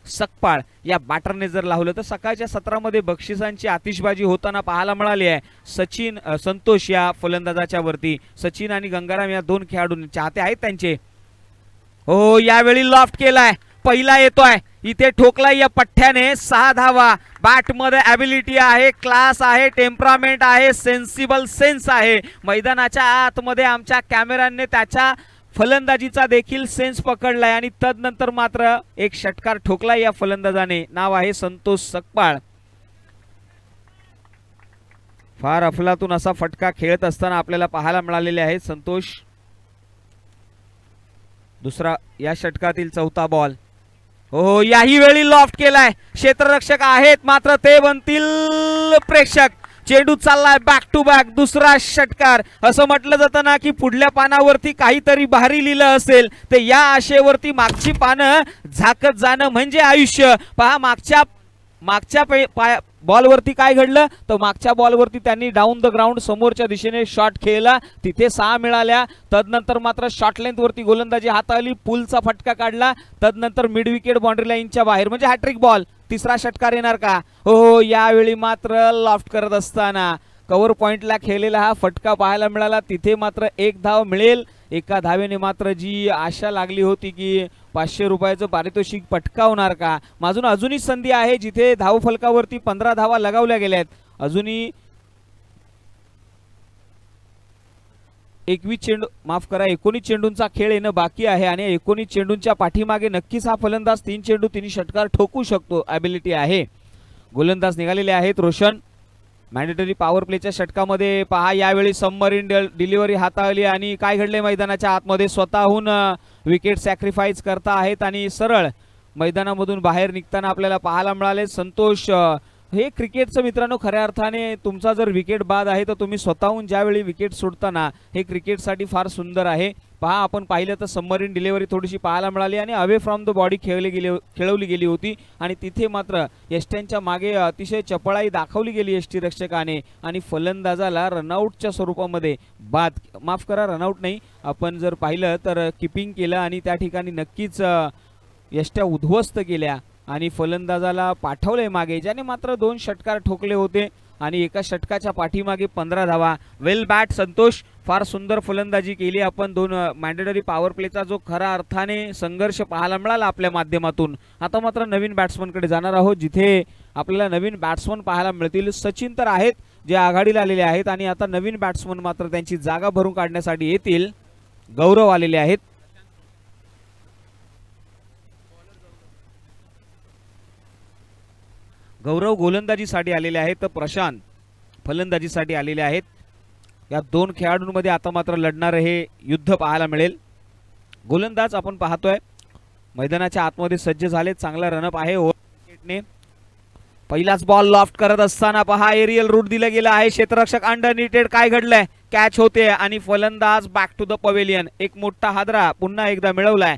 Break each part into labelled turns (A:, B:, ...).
A: सकपाळ या बॅटरने जर लावलं तर सकाळच्या सत्रामध्ये बक्षिसांची आतिषबाजी होताना पाहायला मिळाली आहे। संतोष या फलंदाजाच्या वरती सचिन आणि गंगाराम या दोन खेळाडू चाहते आहेत त्यांचे। हो यावेळी लॉफ्ट केलाय, पहिला येतोय, इथे ठोकलाय या पठ्ठ्याने 6 धावा। बॅट मध्ये ॲबिलिटी आहे, क्लास आहे, टेम्परामेंट आहे, सेन्सिबल सेन्स आहे। मैदानाच्या आतमध्ये आमच्या कॅमेऱ्याने त्याच्या फलंदाजीचा देखील सेन्स पकडलाय आणि तदनंतर मात्र एक षटकार ठोकलाय या फलंदाजाने, नाव आहे संतोष सकपाळ। फार अफलातून असा फटका खेळत असताना आपल्याला पाहायला मिळालेले आहे संतोष। दुसरा या षटकातील चौथा बॉल। हो याही वेळी लॉफ्ट केलाय, क्षेत्ररक्षक आहेत मात्र ते बनतील प्रेक्षक। चेंडू चाललाय बॅक टू बॅक, दुसरा षटकार। असं म्हटलं जातं ना की पुढल्या पानावरती काहीतरी भारी लिहिलं असेल ते या आशेवरती मागची पानं झाकत जाणं म्हणजे आयुष्य। पहा मागच्या बॉलवरती काय घडलं तर मागच्या बॉलवरती त्यांनी डाऊन द ग्राउंड समोरच्या दिशेने शॉट खेळला, तिथे 6 मिळाल्या। तदनंतर मात्र शॉर्ट लेंथ वरती गोलंदाजी हाताळली, पुलचा फटका काढला, तदनंतर मिड विकेट बाउंड्री लाईनच्या बाहेर म्हणजे हॅट्रिक बॉल। तिसरा षटकार येणार का? हो यावेळी मात्र लॉफ्ट करत असताना कव्हर पॉइंटला खेळलेला हा फटका पाहायला मिळाला, तिथे मात्र 1 धाव मिळेल। एका धावेने मात्र जी आशा लागली होती की 500 रुपयाचं पारितोषिक पटकावणार का, अजूनही संधी आहे जिथे धाव फलकावरती 15 धावा लगावल्या गेल्यात। अजूनही 19 चेंडूंचा खेळ येणं बाकी आहे आणि 19 चेंडूंच्या पाठीमागे नक्कीच हा फलंदाज 3 चेंडू 3 षटकार ठोकू शकतो, ॲबिलिटी आहे। गोलंदाज निघालेले आहेत रोशन। मॅन्डेटरी पॉवर प्लेच्या षटकामध्ये पहा यावेळी सबमरीन डिलिव्हरी हाताळली आणि काय घडले मैदानाच्या आतमध्ये स्वतःहून विकेट सॅक्रिफाईस करता आहेत आणि सरळ मैदानामधून बाहेर निघताना आपल्याला पाहायला मिळाले संतोष। हे क्रिकेटचं मित्रांनो खऱ्या अर्थाने तुमचा जर विकेट बाद आहे तर तुम्ही स्वतःहून ज्यावेळी विकेट सोडताना हे क्रिकेटसाठी फार सुंदर आहे। पहा आपण पाहिलं तर सबमरीन डिलिव्हरी थोडीशी पाहायला मिळाली आणि अवे फ्रॉम द बॉडी खेळवली गेली होती आणि तिथे मात्र यष्ट्यांच्या मागे अतिशय चपळाई दाखवली गेली यष्टी रक्षकाने आणि फलंदाजाला रनआउटच्या स्वरूपामध्ये रनआउट नाही, आपण जर पाहिलं तर किपिंग केलं आणि त्या ठिकाणी नक्कीच यष्ट्या उद्ध्वस्त केल्या आणि फलंदाजाला पाठवले मागे, ज्याने मात्र 2 षटकार ठोकले होते आणि एका षटकाच्या पाठीमागे 15 धावा। वेल बॅट संतोष, फार सुंदर फलंदाजी केली आपण। 2 मॅन्डेटरी पॉवर प्लेचा जो खरा अर्थाने संघर्ष पाहायला मिळाला आपल्या माध्यमातून। आता मात्र नवीन बॅट्समनकडे जाणार आहोत जिथे आपल्याला नवीन बॅट्समन पाहायला मिळतील। सचिन तर आहेत जे आघाडीला आलेले आहेत आणि आता नवीन बॅट्समन मात्र त्यांची जागा भरून काढण्यासाठी येतील। गौरव आलेले आहेत। गौरव गोलंदाजीसाठी आलेले आहेत तर प्रशांत फलंदाजीसाठी आलेले आहेत। या 2 खेळाडूंमध्ये आता मात्र लढणारे हे युद्ध पाहायला मिळेल। गोलंदाज आपण पाहतोय मैदानाच्या आतमध्ये सज्ज झाले, चांगला रनअप आहे विकेटने। पहिलाच बॉल लॉफ्ट करत असताना पहा एरियल रूट दिलं गेलं आहे, क्षेत्ररक्षक अंडरनीटेड, काय घडलंय, कॅच होते आणि फलंदाज बॅक टू द पवेलियन। एक मोठा हादरा पुन्हा एकदा मिळवलाय।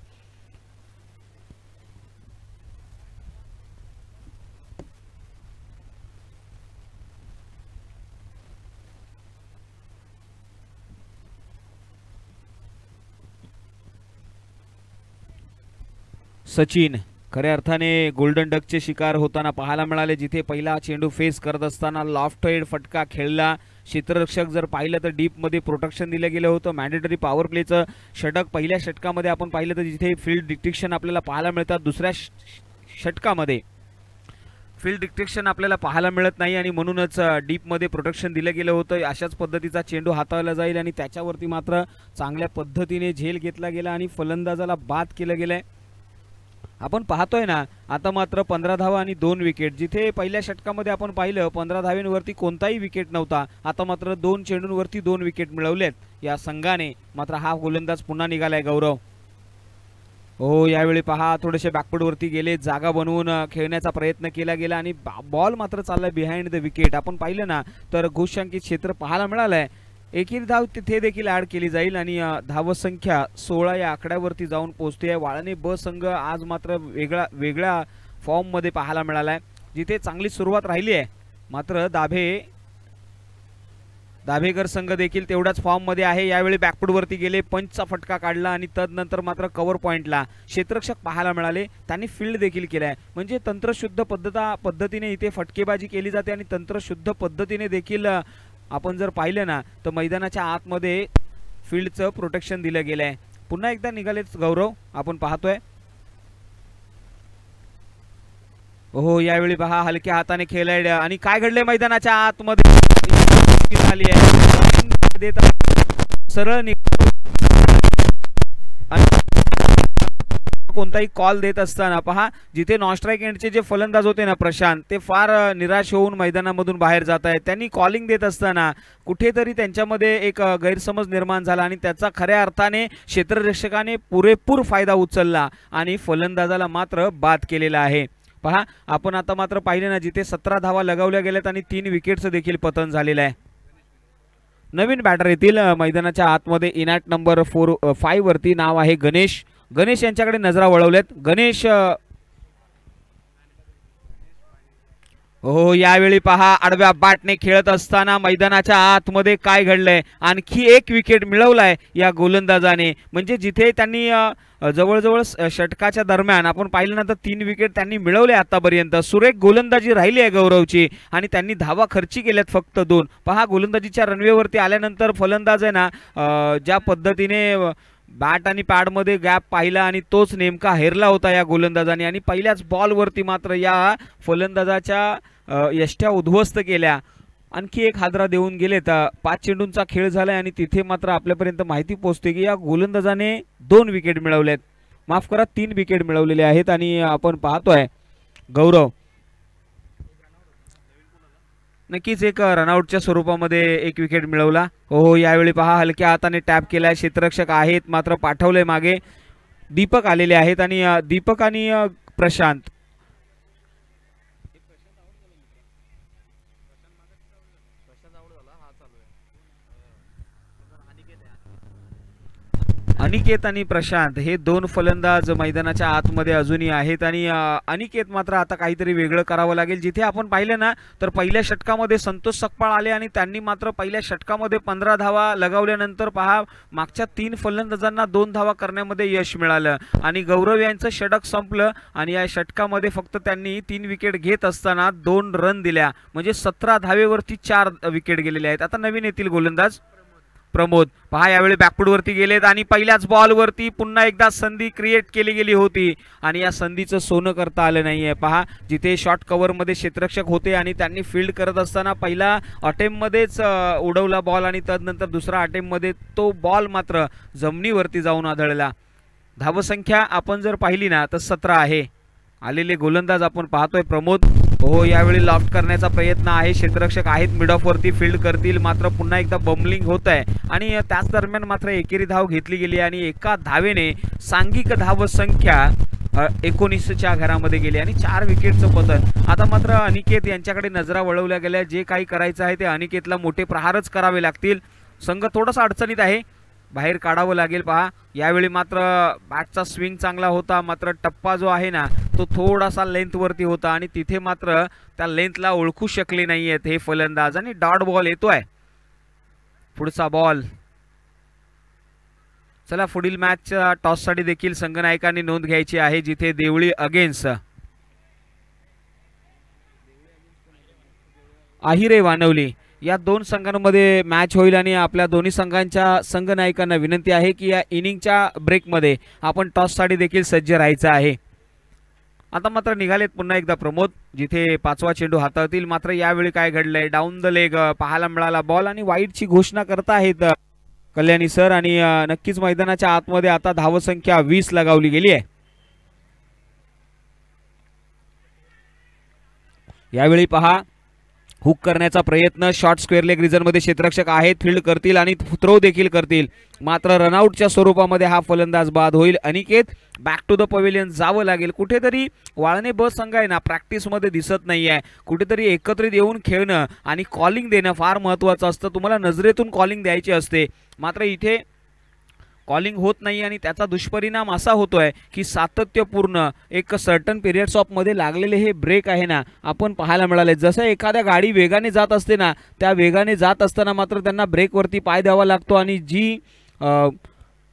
A: सचिन खऱ्या अर्थाने गोल्डन डकचे शिकार होताना पाहायला मिळाले, जिथे पहिला चेंडू फेस करत असताना लॉफ्टेड फटका खेळला। क्षेत्ररक्षक जर पाहिलं तर डीप मध्ये प्रोटेक्शन दिलं गेलं होतं। मॅन्डेटरी पॉवर प्लेचं षटक पहिल्या षटकामध्ये आपण पाहिलं तर जिथे फील्ड डिक्टेशन आपल्याला पाहायला मिळतात, दुसऱ्या षटकामध्ये फील्ड डिक्टेशन आपल्याला पाहायला मिळत नाही आणि म्हणूनच डीप मध्ये प्रोटेक्शन दिलं गेलं होतं। अशाच पद्धतीचा चेंडू हाताळला जाईल आणि त्याच्यावरती मात्र चांगल्या पद्धतीने झेल घेतला गेला आणि फलंदाजाला बाद केलं गेलंय। आपण पाहतोय ना आता मात्र 15 धावा आणि 2 विकेट, जिथे पहिल्या षटकामध्ये आपण पाहिलं 15 धावांवरती कोणताही विकेट नव्हता, आता मात्र 2 चेंडूंवरती 2 विकेट मिळवलेत या संघाने। मात्र हा गोलंदाज पुन्हा निघालाय गौरव। हो यावेळी पहा थोडेसे बॅकफूट वरती गेले, जागा बनवून खेळण्याचा प्रयत्न केला गेला आणि बॉल मात्र चाललाय बिहाइंड द विकेट। आपण पाहिलं ना तर घोषांकित क्षेत्र पाहायला मिळालंय, एकेरी धाव तिथे देखील ऍड केली जाईल आणि धावसंख्या 16 या आकड्यावरती जाऊन पोहोचते। वाळणे ब संघ आज मात्र वेगळ्या फॉर्म मध्ये पाहायला मिळालाय, जिथे चांगली सुरुवात राहिली आहे, मात्र दाभे दाभेकर संघ देखील तेवढाच फॉर्म मध्ये आहे. यावेळी बॅकफूट वरती गेले, पंचचा फटका काढला आणि तदनंतर मात्र कव्हर पॉइंटला क्षेत्ररक्षक पाहायला मिळाले. त्यांनी फील्ड देखील केलाय. म्हणजे तंत्रशुद्ध पद्धतीने इथे फटकेबाजी केली जाते आणि तंत्रशुद्ध पद्धतीने देखील आपण जर पाहिलं ना तर मैदानाच्या आतमध्ये फील्डचं प्रोटेक्शन दिलं गेलंय. पुन्हा एकदा निघालेच गौरव, आपण पाहतोय. हो, यावेळी पहा हलक्या हाताने खेळलाय आणि काय घडलंय मैदानाच्या आतमध्ये झाली आहे. सरळ कोणताही कॉल देत असताना पहा जिथे नॉन स्ट्राईक एंडचे जे फलंदाज होते ना प्रशांत, ते फार निराश होऊन मैदानामधून बाहेर जात आहेत. त्यांनी कॉलिंग देत असताना कुठेतरी त्यांच्यामध्ये एक गैरसमज निर्माण झाला आणि त्याचा खऱ्या अर्थाने क्षेत्ररक्षकाने पुरेपूर फायदा उचलला आणि फलंदाजाला मात्र बाद केलेला आहे. पहा आपण आता मात्र पाहिले ना जिथे 17 धावा लगावल्या गेल्यात आणि 3 विकेटचं देखील पतन झालेलं आहे. नवीन बॅटर येतील मैदानाच्या आतमध्ये. इनॅट नंबर 5 वरती नाव आहे गणेश. गणेश यांच्याकडे नजरा वळवल्यात. गणेश हो, यावेळी पहा आडव्या बॅटने खेळत असताना मैदानाच्या आतमध्ये काय घडलंय, आणखी एक विकेट मिळवलाय या गोलंदाजाने. म्हणजे जिथे त्यांनी जवळजवळ षटकाच्या दरम्यान आपण पाहिलं ना तर 3 विकेट त्यांनी मिळवले आतापर्यंत. सुरेख गोलंदाजी राहिली आहे गौरवची आणि त्यांनी धावा खर्ची केल्यात फक्त 2. पहा गोलंदाजीच्या रनवेवरती आल्यानंतर फलंदाज आहे ना ज्या पद्धतीने बॅट आणि पॅडमध्ये गॅप पाहिला आणि तोच नेमका हेरला होता या गोलंदाजाने आणि पहिल्याच बॉलवरती मात्र या फलंदाजाच्या यष्ट्या उद्ध्वस्त केल्या. आणखी एक हादरा देऊन गेले. तर 5 चेंडूंचा खेळ झालाय आणि तिथे मात्र आपल्यापर्यंत माहिती पोहोचते की या गोलंदाजाने 2 विकेट मिळवलेत. माफ करा, 3 विकेट मिळवलेले आहेत. आणि आपण पाहतोय गौरव नक्कीच एक रनआउटच्या स्वरूपामध्ये 1 विकेट मिळवला. हो, यावेळी पहा हलक्या हाताने टॅप केलाय. क्षेत्ररक्षक आहेत मात्र पाठवले मागे. दीपक आलेले आहेत आणि दीपक आणि प्रशांत अनिकेत आणि प्रशांत हे 2 फलंदाज मैदानाच्या आतमध्ये अजूनही आहेत. आणि अनिकेत मात्र आता काहीतरी वेगळं करावं लागेल. जिथे आपण पाहिलं ना तर पहिल्या षटकामध्ये संतोष सकपाळ आले आणि त्यांनी मात्र पहिल्या षटकामध्ये 15 धावा लगावल्यानंतर पहा मागच्या 3 फलंदाजांना 2 धावा करण्यामध्ये यश मिळालं आणि गौरव यांचं षटक संपलं आणि या षटकामध्ये फक्त त्यांनी 3 विकेट घेत असताना 2 रन दिल्या. म्हणजे 17 धावेवरती 4 विकेट गेलेले आहेत. आता नवीन येतील गोलंदाज प्रमोद. पहा यावेळी बॅकफूट वरती गेलेत आणि पहिल्याच बॉल वरती पुन्हा एकदा संधी क्रिएट केली गेली होती आणि या संधीचं सोनं करता आलं नाहीये. पहा जिथे शॉर्ट कव्हर मध्ये क्षेत्ररक्षक होते आणि त्यांनी फील्ड करत असताना पहिला अटेम्प्ट मध्येच उडवला बॉल आणि तदनंतर दुसरा अटेम्प्ट मध्ये तो बॉल मात्र जमिनीवरती जाऊन आदळला. धावसंख्या आपण जर पाहिली ना तर 17 आहे. आलेले गोलंदाज आपण पाहतोय प्रमोद. हो, यावेळी लॉक करण्याचा प्रयत्न आहे. क्षेत्ररक्षक आहेत मिड ऑफ वरती, फील्ड करतील मात्र पुन्हा एकदा बम्बलिंग होत आहे आणि त्याच दरम्यान मात्र एकेरी धाव घेतली गेली आणि एका धावेने सांघिक धावसंख्या 19च्या घरामध्ये गेली आणि 4 विकेटचं पतन. आता मात्र अनिकेत यांच्याकडे नजरा वळवल्या गेल्या. जे काही करायचं आहे ते अनिकेतला मोठे प्रहारच करावे लागतील. संघ थोडासा अडचणीत आहे, बाहेर काढावं लागेल. पहा यावेळी मात्र बॅटचा स्विंग चांगला होता मात्र टप्पा जो आहे ना तो थोडासा लेंथ वरती होता आणि तिथे मात्र त्या लेंथला ओळखू शकले नाहीयेत हे फलंदाज आणि डॉट बॉल येतोय. पुढचा बॉल. चला पुढील मॅचच्या टॉससाठी देखील संघनायकांनी नोंद घ्यायची आहे जिथे देवळी अगेन्स्ट आहिरे वानवली या 2 संघांमध्ये मॅच होईल आणि आपल्या दोन्ही संघांच्या संघनायकांना विनंती आहे की या इनिंगच्या ब्रेकमध्ये आपण टॉससाठी देखील सज्ज राहायचं आहे. आता मात्र निघालेत पुन्हा एकदा प्रमोद जिथे 5वा चेंडू हाताळतील. मात्र यावेळी काय घडलंय, डाऊन द लेग पाहायला मिळाला बॉल आणि वाईडची घोषणा करतायत कल्याणी सर आणि नक्कीच मैदानाच्या आतमध्ये आता धावसंख्या 20 लगावली गेली आहे. यावेळी पहा हुक करण्याचा प्रयत्न. शॉर्ट स्क्वेअर लेग रिजन मध्ये क्षेत्ररक्षक आहेत, फील्ड करतील आणि थ्रो देखील करतील मात्र रनआउटच्या स्वरूपामध्ये हा फलंदाज बाद होईल. Aniket back to the pavilion जावं लागेल. कुठेतरी वाळणे ब संघ आहे ना प्रॅक्टिस मध्ये दिसत नाहीये. कुठेतरी एकत्रित येऊन खेळणं आणि कॉलिंग देणं फार महत्त्वाचं असतं. तुम्हाला नजरेतून कॉलिंग द्यायची असते मात्र इथे कॉलिंग होत नाही आणि त्याचा दुष्परिणाम असा होतोय की सातत्यपूर्ण एक सर्टन पिरियड्स ऑफ मध्ये लागलेले हे ब्रेक आहे ना आपण पाहायला मिळाले. जसं एखाद्या गाडी वेगाने जात असते ना त्या वेगाने जात असताना मात्र त्यांना ब्रेकवरती पाय द्यावा लागतो आणि जी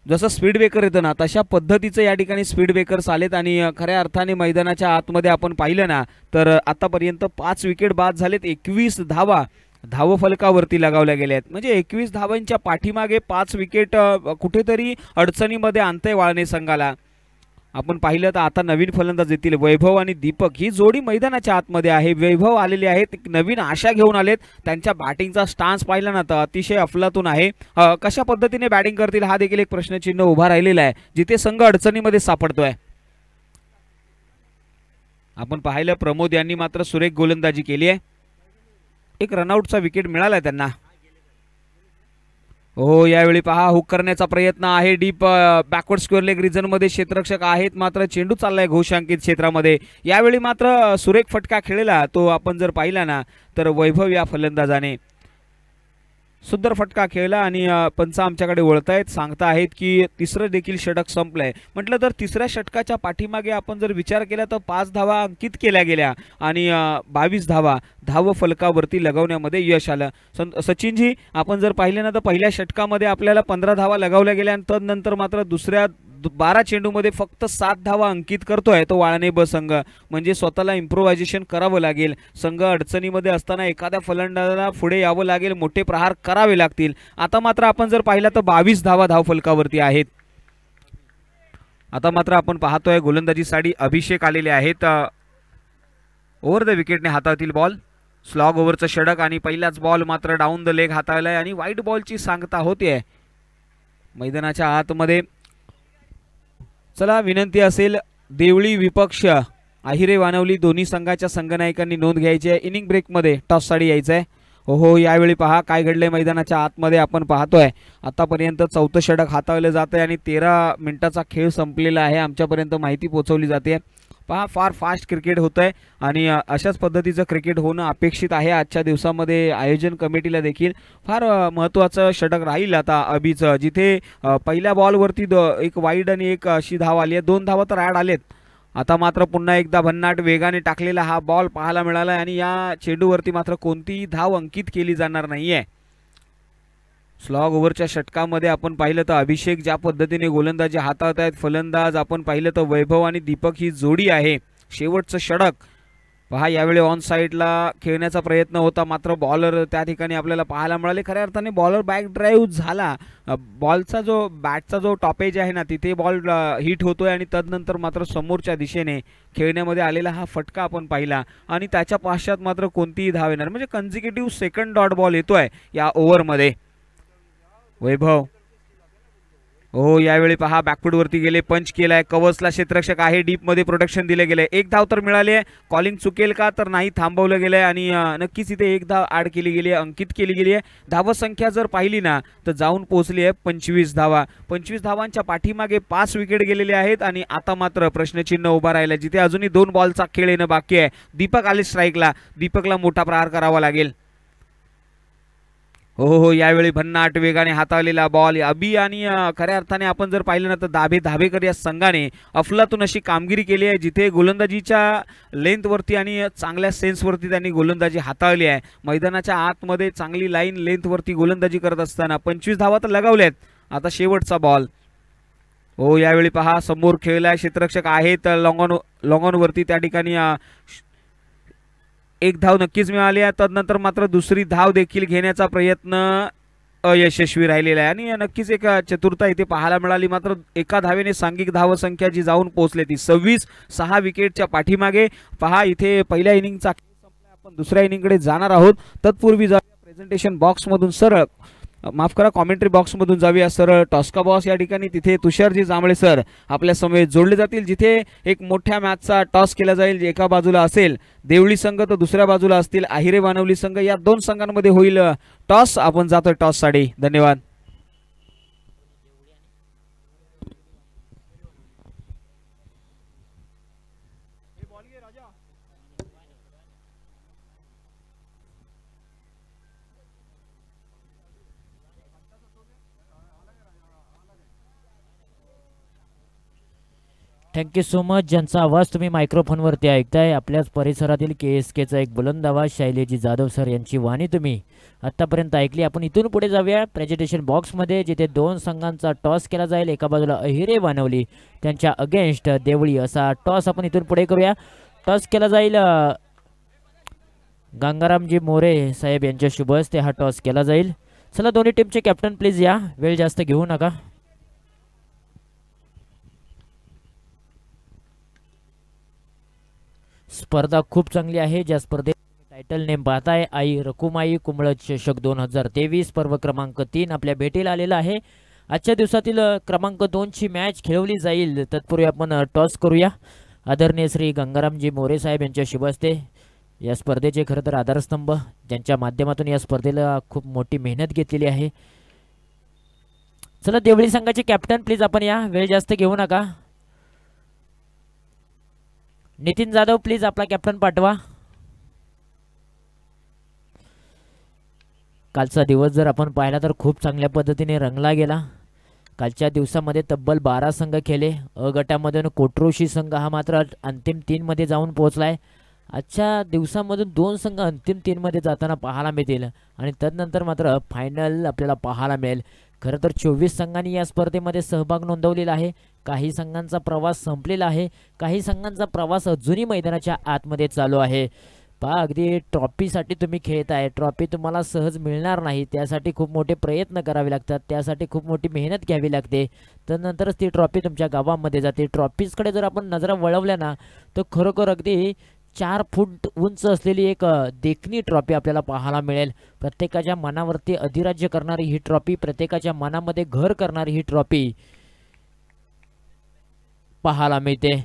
A: जसं स्पीड ब्रेकर येतं ना तशा पद्धतीचं या ठिकाणी स्पीड ब्रेकर्स आलेत आणि खऱ्या अर्थाने मैदानाच्या आतमध्ये आपण पाहिलं ना तर आतापर्यंत 5 विकेट बाद झालेत. 21 धावा धावफलकावरती लगावल्या गेल्या आहेत. म्हणजे 21 धावांच्या पाठीमागे 5 विकेट कुठेतरी अडचणीमध्ये आणतंय वाळणे संघाला. आपण पाहिलं तर आता नवीन फलंदाज येतील वैभव आणि दीपक. ही जोडी मैदानाच्या आतमध्ये आहे. वैभव आलेले आहेत, नवीन आशा घेऊन आलेत. त्यांच्या बॅटिंगचा स्टान्स पाहिला ना तर अतिशय अफलातून आहे. कशा पद्धतीने बॅटिंग करतील हा देखील एक प्रश्नचिन्ह उभा राहिलेला आहे जिथे संघ अडचणीमध्ये सापडतोय. आपण पाहिलं प्रमोद यांनी मात्र सुरेख गोलंदाजी केली आहे. एक रनआउटचा विकेट मिळाला त्यांना. हो यावेळी पहा हुक करण्याचा प्रयत्न आहे. Deep backward square leg region मध्ये क्षेत्ररक्षक आहेत मात्र चेंडू चाललाय घोषांकित क्षेत्रामध्ये. यावेळी मात्र सुरेख फटका खेळला तो आपण जर पाहिला ना तर वैभव या फलंदाजाने सुंदर फटका खेळला आणि पंच आमच्याकडे वळतायत सांगता आहेत की तिसरं देखील षटक संपलंय. म्हटलं तर तिसऱ्या षटकाच्या पाठीमागे आपण जर विचार केला तर 5 धावा अंकित केल्या गेल्या आणि 22 धावा धाव फलकावरती लगवण्यामध्ये यश आलं. सचिनजी आपण जर पाहिले ना तर पहिल्या षटकामध्ये आपल्याला 15 धावा लगावल्या गेल्या आणि तदनंतर मात्र दुसऱ्या 12 चेंडूमध्ये फक्त 7 धावा अंकित करतोय तो वाळणे ब संघ. म्हणजे स्वतःला इम्प्रोव्हायझेशन करावं लागेल. संघ अडचणीमध्ये असताना एखाद्या फलंदाजाला पुढे यावं लागेल, मोठे प्रहार करावे लागतील. आता मात्र आपण जर पाहिलं तर 22 धावा धावफलकावरती आहेत. आता मात्र आपण पाहतोय गोलंदाजीसाठी अभिषेक आलेले आहेत. ओव्हर द विकेटने हाताळतील बॉल. स्लॉग ओव्हरचं षटक आणि पहिलाच बॉल मात्र डाऊन द लेग हाताळलाय आणि व्हाईट बॉलची सांगता होते मैदानाच्या आतमध्ये. चला विनंती असेल देवळी विपक्ष आहिरे वानवली दोन्ही संघाच्या संघनायकांनी नोंद घ्यायची आहे. इनिंग ब्रेकमध्ये टॉससाठी यायचं आहे. हो यावेळी पहा काय घडलंय मैदानाच्या आतमध्ये आपण पाहतोय. आतापर्यंत 4थं षटक हाताळलं जात आहे आणि 13 मिनिटाचा खेळ संपलेला आहे. आमच्यापर्यंत माहिती पोहोचवली जाते. पहा फार फास्ट क्रिकेट होतंय आणि अशाच पद्धतीचं क्रिकेट होणं अपेक्षित आहे. आजच्या दिवसामध्ये आयोजन कमिटीला देखील फार महत्त्वाचं षटक राहील आता अभिचं, जिथे पहिल्या बॉलवरती एक वाईड आणि एक अशी धाव आली आहे. 2 धावा तर ॲड आलेत. आता मात्र पुन्हा एकदा भन्नाट वेगाने टाकलेला हा बॉल पाहायला मिळाला आणि या चेंडूवरती मात्र कोणतीही धाव अंकित केली जाणार नाहीये. स्लॉग ओव्हरच्या षटकामध्ये आपण पाहिलं तर अभिषेक ज्या पद्धतीने गोलंदाजी हाताळत आहेत, फलंदाज आपण पाहिलं तर वैभव आणि दीपक ही जोडी आहे. शेवटचं षटक पहा यावेळी ऑन साईडला खेळण्याचा प्रयत्न होता मात्र बॉलर त्या ठिकाणी आपल्याला पाहायला मिळाले. खऱ्या अर्थाने बॉलर बॅक ड्राईव्ह झाला. बॉलचा जो बॅटचा जो टॉपेज आहे ना तिथे बॉल हिट होतोय आणि तदनंतर मात्र समोरच्या दिशेने खेळण्यामध्ये आलेला हा फटका आपण पाहिला आणि त्याच्या पश्चात मात्र कोणतीही धाव येणार म्हणजे कन्झिक्युटिव्ह सेकंड डॉट बॉल येतोय या ओव्हरमध्ये. वैभव हो यावेळी पहा बॅकफूट वरती गेले, पंच केलाय, कवचला क्षेत्ररक्षक आहे, डीप मध्ये प्रोटेक्शन दिले गेले. एक धाव तर मिळाली आहे. कॉलिंग चुकेल का तर नाही, थांबवलं गेलंय आणि नक्कीच इथे एक धाव ऍड केली गेली आहे, अंकित केली गेली आहे. धावसंख्या जर पाहिली ना तर जाऊन पोहोचली आहे 25 धावा. 25 धावांच्या पाठीमागे 5 विकेट गेलेले आहेत आणि आता मात्र प्रश्नचिन्ह उभा राहिला जिथे अजूनही 2 बॉलचा खेळ येणं बाकी आहे. दीपक आले स्ट्राईकला, दीपकला मोठा प्रहार करावा लागेल. हो यावेळी भन्नाट वेगाने हाताळलेला बॉल अबी आणि खऱ्या अर्थाने आपण जर पाहिलं ना तर धाबेकर या संघाने अफलातून अशी कामगिरी केली आहे जिथे गोलंदाजीच्या लेंथवरती आणि चांगल्या सेन्सवरती त्यांनी गोलंदाजी हाताळली आहे. मैदानाच्या आतमध्ये चांगली लाईन लेंथवरती गोलंदाजी करत असताना 25 धावा तर लगावल्यात. आता शेवटचा बॉल. हो यावेळी पहा समोर खेळला क्षेत्ररक्षक आहेत लॉंग ऑन वरती त्या ठिकाणी एक धाव नक्कीच मिळाली आहे. तदनंतर मात्र दुसरी धाव देखील घेण्याचा प्रयत्न अयशस्वी राहिलेला आहे आणि नक्कीच एक चतुरता इथे पाहायला मिळाली. मात्र एका धावेने सांघिक धावसंख्या जी जाऊन पोहोचली ती 26. 6 विकेटच्या पाठीमागे पहा इथे पहिल्या इनिंगचा खेळ संपला. आपण दुसऱ्या इनिंगकडे जाणार आहोत. तत्पूर्वी जाऊया प्रेझेंटेशन बॉक्समधून सरळ माफ करा कॉमेंट्री बॉक्समधून जाऊया सरळ टॉस्का बॉस या ठिकाणी. तिथे तुषारजी जांभळे सर आपल्या समवेत जोडले जातील जिथे एक मोठ्या मॅचचा टॉस केला जाईल. एका बाजूला असेल देवळी संघ तर दुसऱ्या बाजूला असतील आहिरे वानवली संघ. या 2 संघांमध्ये होईल टॉस. आपण जातोय टॉससाठी. धन्यवाद.
B: Thank you so much. ज्यांचा आवाज तुम्ही मायक्रोफोनवरती ऐकताय आपल्याच परिसरातील KSKचा एक बुलंद आवाज शैलेजी जाधव सर यांची वाणी तुम्ही आत्तापर्यंत ऐकली. आपण इथून पुढे जाऊया प्रेझेंटेशन बॉक्समध्ये, जिथे दोन संघांचा टॉस केला जाईल. एका बाजूला अहिरे वानवली त्यांच्या अगेन्स्ट देवळी असा टॉस आपण इथून पुढे करूया. टॉस केला जाईल गंगारामजी मोरे साहेब यांच्या शुभ हस्ते हा टॉस केला जाईल. चला दोन्ही टीमचे कॅप्टन प्लीज या, वेळ जास्त घेऊ नका. स्पर्धा खूप चांगली आहे. ज्या स्पर्धेत टायटल नेम पाहताय आई रकुमाई कुंबळ चषक 2023 पर्व क्रमांक 3 आपल्या भेटीला आलेला आहे. आजच्या दिवसातील क्रमांक 2 ची मॅच खेळवली जाईल. तत्पूर्वी आपण टॉस करूया. आदरणीय श्री गंगारामजी मोरे साहेब यांच्या शुभ हस्ते या स्पर्धेचे खरं तर आधारस्तंभ, ज्यांच्या माध्यमातून या स्पर्धेला खूप मोठी मेहनत घेतलेली आहे. चला देवळी संघाचे कॅप्टन प्लीज आपण या, वेळ जास्त घेऊ नका. नितीन जाधव प्लीज आपला कॅप्टन पाठवा. कालचा दिवस जर आपण पाहिला तर खूप चांगल्या पद्धतीने रंगला गेला. कालच्या दिवसामध्ये तब्बल 12 संघ खेळले. अ गटामधून कोट्रोशी संघ हा मात्र अंतिम 3 मध्ये जाऊन पोहोचलाय. आजच्या दिवसामधून 2 संघ अंतिम 3 मध्ये जाताना पाहायला मिळतील आणि तदनंतर मात्र फायनल आपल्याला पाहायला मिळेल. खरं तर 24 संघांनी या स्पर्धेमध्ये सहभाग नोंदवलेला आहे. काही संघांचा प्रवास संपलेला आहे, काही संघांचा प्रवास अजूनही मैदानाच्या आतमध्ये चालू आहे. पहा, अगदी ट्रॉफीसाठी तुम्ही खेळत आहे. ट्रॉफी तुम्हाला सहज मिळणार नाही, त्यासाठी खूप मोठे प्रयत्न करावे लागतात, त्यासाठी खूप मोठी मेहनत घ्यावी लागते, त्यानंतरच ती ट्रॉफी तुमच्या गावामध्ये जाते. ट्रॉफीजकडे जर आपण नजरा वळवल्या ना तर खरोखर अगदी 4 फूट उंच असलेली एक देखणी ट्रॉफी आपल्याला पाहायला मिळेल. प्रत्येकाच्या मनावरती अधिराज्य करणारी ही ट्रॉफी, प्रत्येकाच्या मनामध्ये घर करणारी ही ट्रॉफी पाहायला मिळते.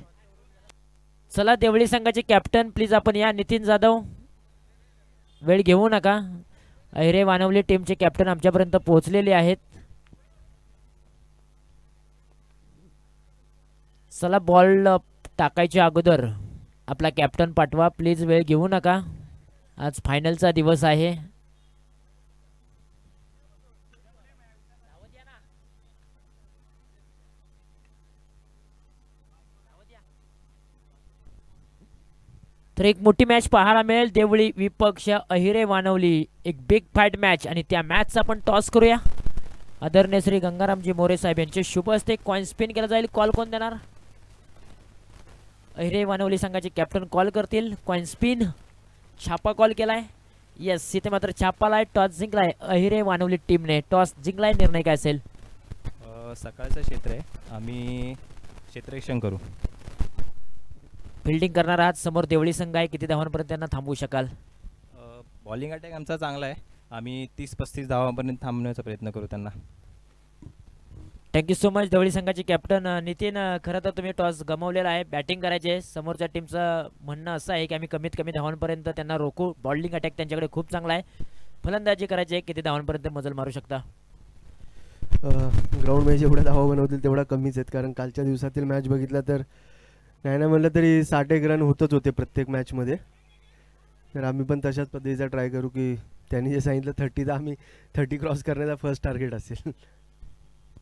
B: चला देवळी संघाचे कॅप्टन प्लीज आपण या. नितीन जाधव, वेळ घेऊ नका. अहिरे वानवली टीमचे कॅप्टन आमच्यापर्यंत पोहोचलेले आहेत. चला बॉल टाकायच्या अगोदर आपला कॅप्टन पाठवा प्लीज, वेळ घेऊ नका. आज फायनलचा दिवस आहे. तर एक मोठी मॅच पाहायला मिळेल. देवळी विपक्ष अहिरे वानवली, एक बिग फाईट मॅच आणि त्या मॅचचा आपण टॉस करूया. आदरणीय श्री गंगारामजी मोरे साहेब यांचे शुभ हस्ते कॉइन स्पिन केला जाईल. कॉल कोण देणार? अहिरे वानवली संघाचे कॅप्टन कॉल करतील. कॉइन स्पिन, छापा कॉल केलाय. येस, इथे मात्र छापालाय. टॉस जिंकलाय अहिरे वानवली टीमने. टॉस जिंकलाय. निर्णय काय असेल?
C: सकाळचं क्षेत्र आहे, आम्ही क्षेत्ररक्षण करू.
B: फिल्डिंग करणार आहात. समोर देवळी संघ आहे. किती धावांपर्यंत त्यांना थांबवू शकाल?
C: बॉलिंग अटॅक आमचा चांगला आहे. आम्ही 30-35 धावांपर्यंत थांबण्याचा प्रयत्न करू त्यांना.
B: Thank you so much. देवळी संघाचे कॅप्टन नितीन, खरं तर तुम्ही टॉस गमावलेला आहे. बॅटिंग करायचे. समोरच्या टीमचं म्हणणं असं आहे की आम्ही कमीत कमी धावांपर्यंत त्यांना रोखू. बॉलिंग अटॅक त्यांच्याकडे खूप चांगला आहे. फलंदाजी करायची आहे. किती धावांपर्यंत मजल मारू शकता?
D: ग्राउंडमध्ये जेवढ्या धावा बनवतील तेवढा कमीच आहेत, कारण कालच्या दिवसातील मॅच बघितला तर नाही ना म्हणलं तरी 60 एक रन होतच होते प्रत्येक मॅचमध्ये. तर आम्ही पण तशाच पद्धतीचा ट्राय करू की त्यांनी जे सांगितलं 30 तर आम्ही 30 क्रॉस करण्याचा फर्स्ट टार्गेट असेल.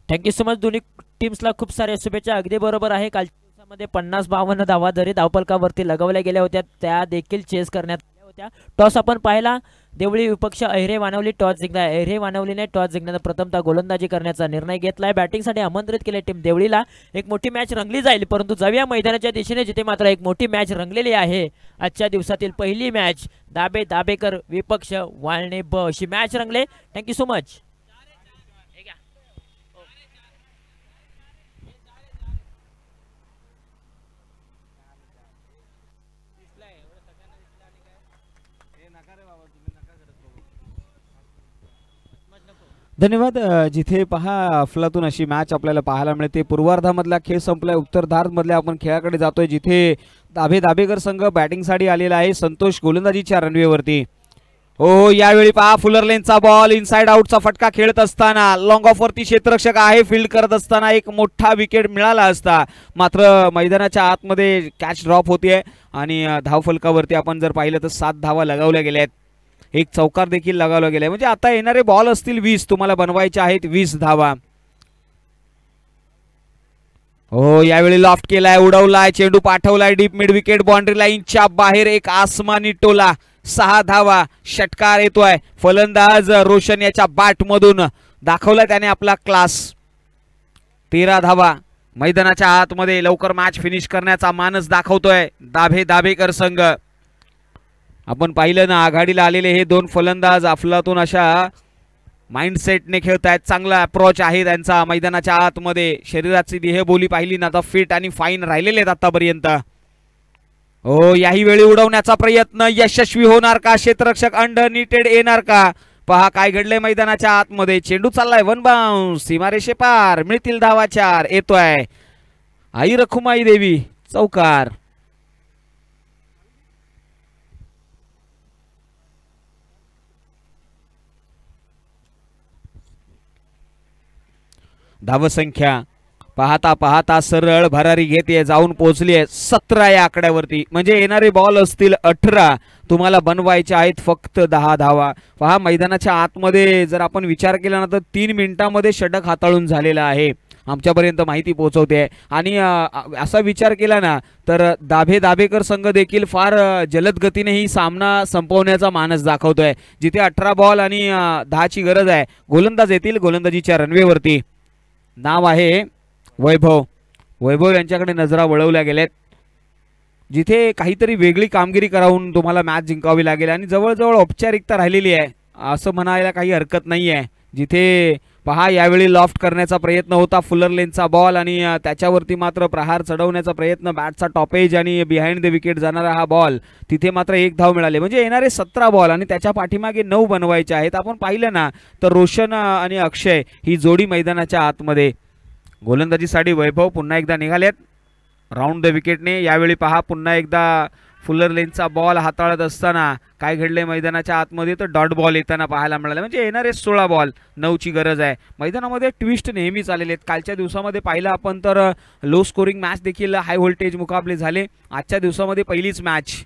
B: Thank you so much. दोन्ही टीम्सला खूप साऱ्या शुभेच्छा. अगदी बरोबर आहे. कालच्या दिवसामध्ये 50-52 धावा जरी धावफलकावरती लगवल्या गेल्या होत्या त्या देखील चेस करण्यात आल्या होत्या. टॉस आपण पाहिला. देवळी विपक्ष अहिरे वानवली टॉस जिंकला. अहिरे वानवलीने टॉस जिंकण्याचा प्रथमतः गोलंदाजी करण्याचा निर्णय घेतलाय. बॅटिंगसाठी आमंत्रित केले टीम देवळीला. एक मोठी मॅच रंगली जाईल, परंतु जाऊया मैदानाच्या दिशेने, जिथे मात्र एक मोठी मॅच रंगलेली आहे. आजच्या दिवसातील पहिली मॅच दाबेकर विपक्ष वाळणे ब अशी मॅच रंगले. Thank you so much.
A: धन्यवाद. जिथे पहा अफलातून अशी मॅच आपल्याला पाहायला मिळते. पूर्वार्धामधला खेळ संपलाय. उत्तरार्धामधल्या आपण खेळाकडे जातोय, जिथे दाबेकर संघ बॅटिंगसाठी आलेला आहे. संतोष गोलंदाजीच्या रनवेवरती. हो, यावेळी पहा फुलरलेनचा बॉल इनसाइड आउटचा फटका खेळत असताना लॉंग ऑफ वरती क्षेत्ररक्षक आहे. फील्ड करत असताना एक मोठा विकेट मिळाला असता, मात्र मैदानाच्या आतमध्ये कॅच ड्रॉप होते आणि धावफलकावरती आपण जर पाहिलं तर 7 धावा लगावल्या गेल्या आहेत. एक चौकार देखील लगावला गेलाय. म्हणजे आता येणारे बॉल असतील 20, तुम्हाला बनवायचे आहेत 20 धावा. हो यावेळी लॉफ्ट केलाय, उडवलाय, चेंडू पाठवलाय डीप मिड विकेट बाउंड्री लाईनच्या बाहेर, एक आसमानी टोला, 6 धावा, षटकार येतोय. फलंदाज रोशन याच्या बॅट मधून दाखवला त्याने आपला क्लास. 13 धावा मैदानाच्या आतमध्ये लवकर मॅच फिनिश करण्याचा मानस दाखवतोय दाभेकर संघ. आपण पाहिलं ना आघाडीला आलेले हे दोन फलंदाज अफलातून अशा माइंडसेटने खेळतायत. चांगला अप्रोच आहे त्यांचा मैदानाच्या आतमध्ये. शरीराची देहबोली पाहिली ना तर फिट आणि फाईन राहिलेले आहेत आतापर्यंत. हो याही वेळी उडवण्याचा प्रयत्न यशस्वी होणार का? क्षेत्ररक्षक अंडरनीटेड येणार का? पहा काय घडलंय मैदानाच्या आतमध्ये. चेंडू चाललाय वन बाउन्स, सीमारेषे पार, मिळतील धावा 4. येतोय आई रखुमाई देवी, चौकार. धावसंख्या पाहता पाहता सरळ भरारी घेते, जाऊन पोहोचली आहे 17 या आकड्यावरती. म्हणजे येणारे बॉल असतील 18, तुम्हाला बनवायचे आहेत फक्त 10 धावा. पहा मैदानाच्या आतमध्ये जर आपण विचार केला ना तर 3 मिनिटांमध्ये षटक हाताळून झालेला आहे, आमच्यापर्यंत माहिती पोहोचवते. आणि असा विचार केला ना तर दाभेकर संघ देखील फार जलद गतीने ही सामना संपवण्याचा मानस दाखवतोय. जिथे 18 बॉल आणि 10 ची गरज आहे. गोलंदाज येतील गोलंदाजीच्या रनवेवरती. नाव आहे वैभव यांच्याकडे नजरा वळवल्या गेल्यात. जिथे काहीतरी वेगळी कामगिरी करावून तुम्हाला मॅच जिंकावी लागेल आणि जवळजवळ औपचारिकता राहिलेली आहे असं म्हणायला काही हरकत नाही आहे. जिथे पहा यावेळी लॉफ्ट करण्याचा प्रयत्न होता फुलर लेनचा बॉल आणि त्याच्यावरती मात्र प्रहार चढवण्याचा प्रयत्न, बॅटचा टॉपेज आणि बिहाइंड द विकेट जाणारा हा बॉल. तिथे मात्र 1 धाव मिळाले. म्हणजे येणारे 17 बॉल आणि त्याच्या पाठीमागे 9 बनवायचे आहेत. आपण पाहिलं ना तर रोशन आणि अक्षय ही जोडी मैदानाच्या आतमध्ये. गोलंदाजीसाठी वैभव पुन्हा एकदा निघालेत राऊंड द विकेटने. यावेळी पहा पुन्हा एकदा फुलर लेनचा बॉल हाताळत असताना काय घडले मैदानाच्या आतमध्ये तर डॉट बॉल येताना पाहायला मिळाले. म्हणजे येणारे 16 बॉल 9 ची गरज आहे. मैदानामध्ये ट्विस्ट नेहमीच आलेले आहेत. कालच्या दिवसामध्ये पाहिलं आपण तर लो स्कोरिंग मॅच देखील हाय व्होल्टेज मुकाबले झाले. आजच्या दिवसामध्ये पहिलीच मॅच.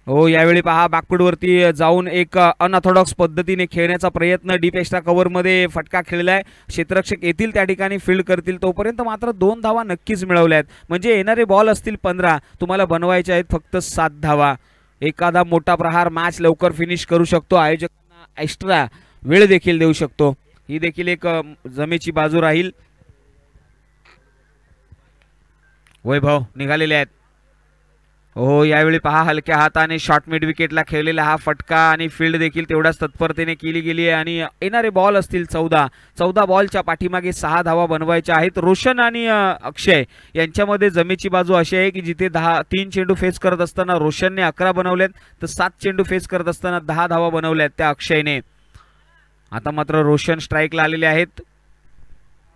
A: हो यावेळी पहा बॅकफूटवरती जाऊन एक अनऑर्थोडॉक्स पद्धतीने खेळण्याचा प्रयत्न, डीप एक्स्ट्रा कव्हरमध्ये फटका खेळलाय. क्षेत्ररक्षक येतील त्या ठिकाणी फील्ड करतील, तोपर्यंत मात्र 2 धावा नक्कीच मिळवल्यात. म्हणजे येणारे बॉल असतील 15, तुम्हाला बनवायचे आहेत फक्त 7 धावा. एखादा मोठा प्रहार मॅच लवकर फिनिश करू शकतो, आयोजकांना एक्स्ट्रा वेळ देखील देऊ शकतो. ही देखील एक जमेची बाजू राहील. वैभव निघालेले आहेत. हो यावेळी पहा हलक्या हाताने शॉर्ट मिड विकेटला खेळलेला हा फटका आणि फील्ड देखील तेवढ्याच तत्परतेने केली गेली आहे. आणि येणारे बॉल असतील 14 बॉलच्या पाठीमागे 6 धावा बनवायच्या आहेत. रोशन आणि अक्षय यांच्यामध्ये जमेची बाजू अशी आहे की जिथे 3 चेंडू फेस करत असताना रोशनने 11 बनवलेत तर 7 चेंडू फेस करत असताना 10 धावा बनवल्यात त्या अक्षयने. आता मात्र रोशन स्ट्राईकला आलेले आहेत.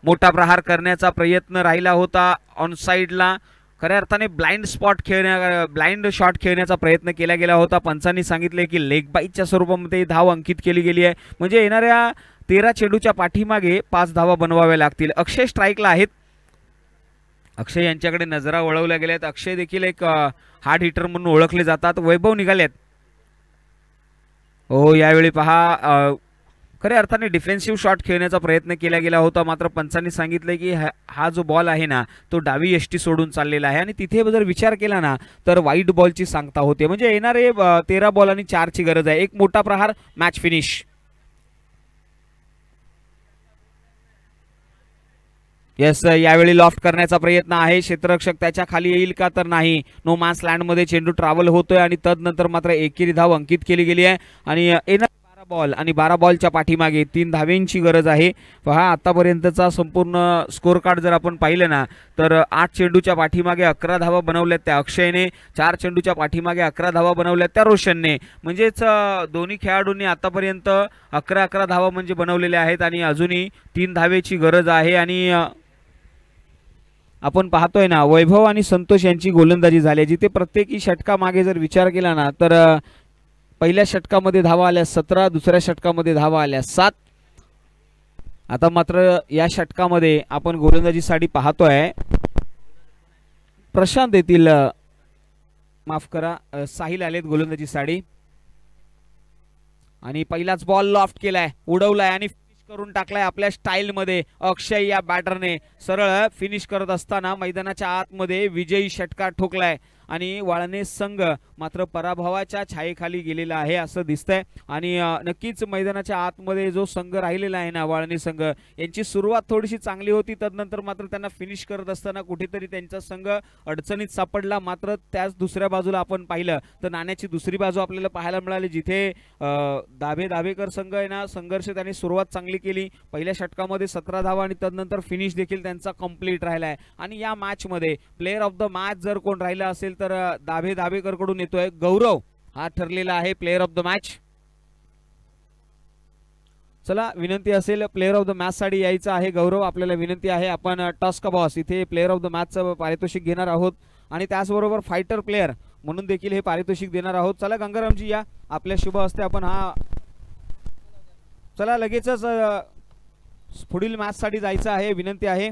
A: मोठा प्रहार करण्याचा प्रयत्न राहिला होता ऑन साईडला. खऱ्या अर्थाने ब्लाइंड शॉट खेळण्याचा प्रयत्न केला गेला होता. पंचांनी सांगितले की लेग बाईटच्या स्वरूपामध्ये धाव अंकित केली गेली आहे. म्हणजे येणाऱ्या 13 चेंडूच्या पाठीमागे 5 धावा बनवाव्या लागतील. अक्षय स्ट्राईकला आहेत. अक्षय यांच्याकडे नजरा वळवल्या गेल्यात. अक्षय देखील एक हार्ड हिटर म्हणून ओळखले जातात. वैभव निघालेत. हो यावेळी पहा खऱ्या अर्थाने डिफेन्सिव्ह शॉट खेळण्याचा प्रयत्न केला गेला होता. मात्र पंचांनी सांगितले की हा जो बॉल आहे ना तो डावी यष्टी सोडून चाललेला आहे आणि तिथे जर विचार केला ना तर वाईट बॉलची सांगता होते. म्हणजे येणारे 13 बॉल आणि 4 ची गरज आहे. एक मोठा प्रहार, मॅच फिनिश. येस यावेळी लॉफ्ट करण्याचा प्रयत्न आहे. क्षेत्ररक्षक त्याच्या खाली येईल का तर नाही. नो मॅन्स लँडमध्ये चेंडू ट्रॅव्हल होतोय आणि तदनंतर मात्र एकेरी धाव अंकित केली गेली आहे. आणि येणार 12 बॉल आणि 12 बॉलच्या पाठीमागे 3 धावेंची गरज आहे. पहा आतापर्यंतचा संपूर्ण स्कोर कार्ड जर आपण पाहिलं ना तर 8 चेंडूच्या पाठीमागे 11 धावा बनवल्यात त्या अक्षयने, 4 चेंडूच्या पाठीमागे 11 धावा बनवल्यात त्या रोशनने. म्हणजेच दोन्ही खेळाडूंनी आतापर्यंत 11 धावा म्हणजे बनवलेल्या आहेत आणि अजूनही 3 धावेची गरज आहे. आणि आपण पाहतोय ना वैभव आणि संतोष यांची गोलंदाजी झाली जिथे प्रत्येकी षटका मागे जर विचार केला ना तर पहिल्या षटकामध्ये धावा आल्या 17, दुसऱ्या षटकामध्ये धावा आल्या 7. आता मात्र या षटकामध्ये आपण गोलंदाजीसाठी पाहतोय प्रशांत येथील, माफ करा, साहिल आलेत गोलंदाजीसाठी. आणि पहिलाच बॉल लॉफ्ट केलाय, उडवलाय आणि फिनिश करून टाकलाय आपल्या स्टाईल मध्ये. अक्षय या बॅटरने सरळ फिनिश करत असताना मैदानाच्या आतमध्ये विजयी षटकार ठोकलाय आणि वाळणे संघ मात्र पराभवाच्या छायेखाली गेलेला आहे असं दिसतंय. आणि नक्कीच मैदानाच्या आतमध्ये जो संघ राहिलेला आहे ना वाळणे संघ, यांची सुरुवात थोडीशी चांगली होती, तदनंतर मात्र त्यांना फिनिश करत असताना कुठेतरी त्यांचा संघ अडचणीत सापडला. मात्र त्याच दुसऱ्या बाजूला आपण पाहिलं तर नाण्याची दुसरी बाजू आपल्याला पाहायला मिळाली, जिथे दाभेकर संघ आहे ना संघर्ष त्यांनी सुरुवात चांगली केली. पहिल्या षटकामध्ये 17 धावा आणि तदनंतर फिनिश देखील त्यांचा कंप्लीट राहिला आहे. आणि या मॅच मध्ये प्लेअर ऑफ द मॅच जर कोण राहिला असेल तर दाभेकर कडून येतोय गौरव, हा ठरलेला आहे प्लेअर ऑफ द मॅच. चला विनंती असेल प्लेअर ऑफ द मॅच साठी यायचं आहे. गौरव आपल्याला विनंती आहे, आपण टॉस का बॉस इथे प्लेअर ऑफ द मॅचचं पारितोषिक घेणार आहोत आणि त्याचबरोबर फायटर प्लेअर म्हणून देखील हे पारितोषिक देणार आहोत. चला गंगारामजी या, आपल्या शुभ हस्ते आपण हा चला लगेचच पुढील मॅच साठी जायचं आहे. विनंती आहे